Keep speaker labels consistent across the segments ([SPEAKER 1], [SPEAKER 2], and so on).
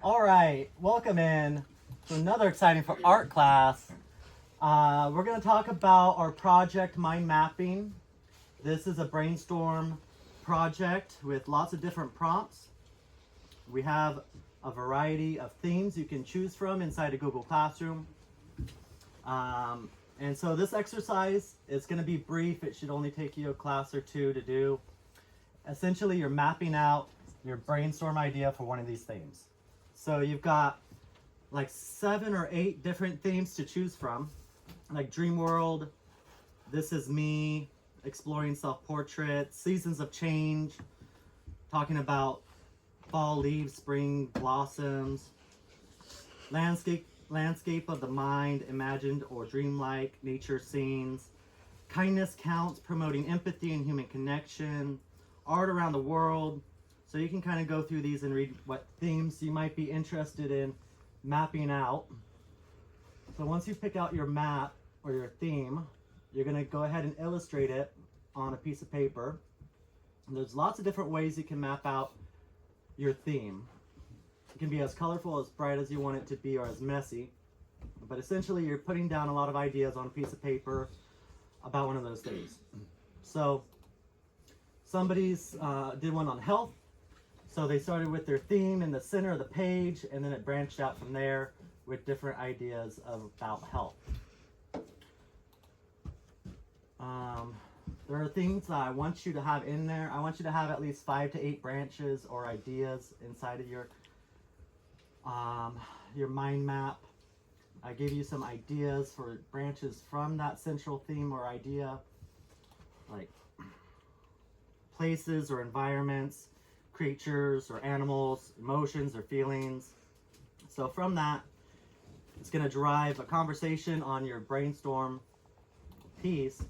[SPEAKER 1] All right, welcome in to another exciting for art class. We're going to talk about our project mind mapping. This is a brainstorm project with lots of different prompts. We have a variety of themes you can choose from inside a Google Classroom. And so this exercise is going to be brief. It should only take you a class or two to do. Essentially, you're mapping out your brainstorm idea for one of these themes. So you've got like 7 or 8 different themes to choose from, like Dream World, This Is Me, Exploring Self-Portrait, Seasons of Change, talking about fall leaves, spring blossoms, landscape of the mind, imagined or dreamlike, nature scenes, kindness counts, promoting empathy and human connection, art around the world. So you can kind of go through these and read what themes you might be interested in mapping out. So once you pick out your map or your theme, you're going to go ahead and illustrate it on a piece of paper. And there's lots of different ways you can map out your theme. It can be as colorful, as bright as you want it to be, or as messy. But essentially, you're putting down a lot of ideas on a piece of paper about one of those things. So somebody's did one on health. So they started with their theme in the center of the page, and then it branched out from there with different ideas about health. There are things that I want you to have in there. I want you to have at least 5 to 8 branches or ideas inside of your mind map. I gave you some ideas for branches from that central theme or idea, like places or environments, creatures or animals, emotions or feelings. So from that, it's going to drive a conversation on your brainstorm piece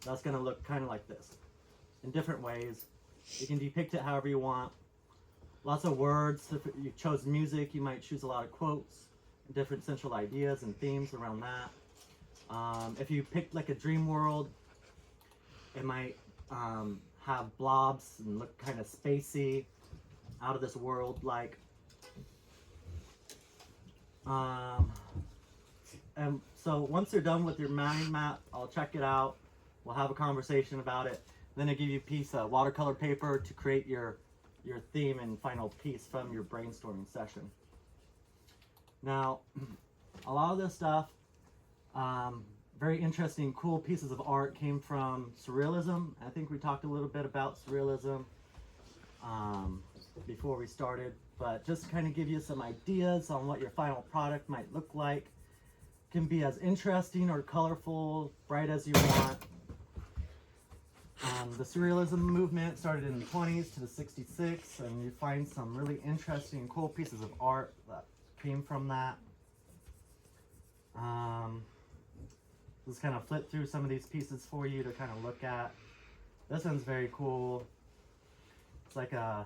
[SPEAKER 1] that's going to look kind of like this in different ways. You can depict it however you want. Lots of words. If you chose music, you might choose a lot of quotes, different central ideas and themes around that. If you picked like a dream world, it might have blobs and look kind of spacey, out of this world like. And so once you're done with your mind map, I'll check it out. We'll have a conversation about it. Then I give you a piece of watercolor paper to create your theme and final piece from your brainstorming session. Now, a lot of this stuff, very interesting, cool pieces of art came from Surrealism. I think we talked a little bit about Surrealism before we started, but just to kind of give you some ideas on what your final product might look like. It can be as interesting or colorful, bright as you want. The Surrealism movement started in the 20s to the 66, and you find some really interesting, cool pieces of art that came from that. Just kind of flip through some of these pieces for you to kind of look at. This one's very cool. It's like a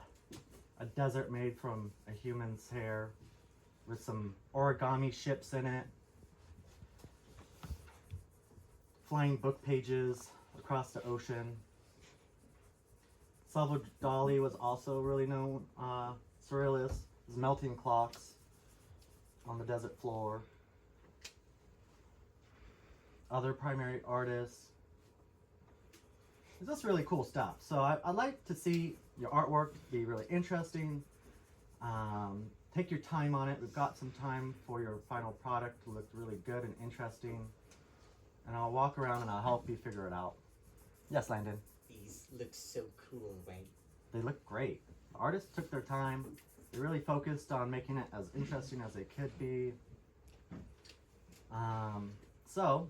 [SPEAKER 1] desert made from a human's hair with some origami ships in it. Flying book pages across the ocean. Salvador Dali was also really known surrealist. His melting clocks on the desert floor. Other primary artists. It's just really cool stuff. So I'd like to see your artwork be really interesting. Take your time on it. We've got some time for your final product to look really good and interesting. And I'll walk around and I'll help you figure it out. Yes, Landon?
[SPEAKER 2] These look so cool, right?
[SPEAKER 1] They look great. The artists took their time. They really focused on making it as interesting as they could be. So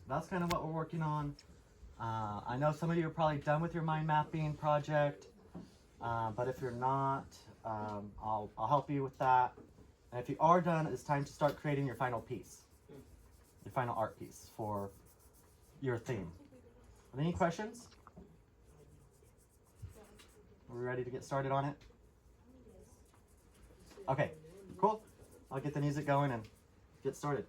[SPEAKER 1] that's kind of what we're working on. I know some of you are probably done with your mind mapping project, but if you're not, I'll help you with that. And if you are done, it's time to start creating your final piece, your final art piece for your theme. Are there any questions? Are we ready to get started on it? Okay, cool. I'll get the music going and get started.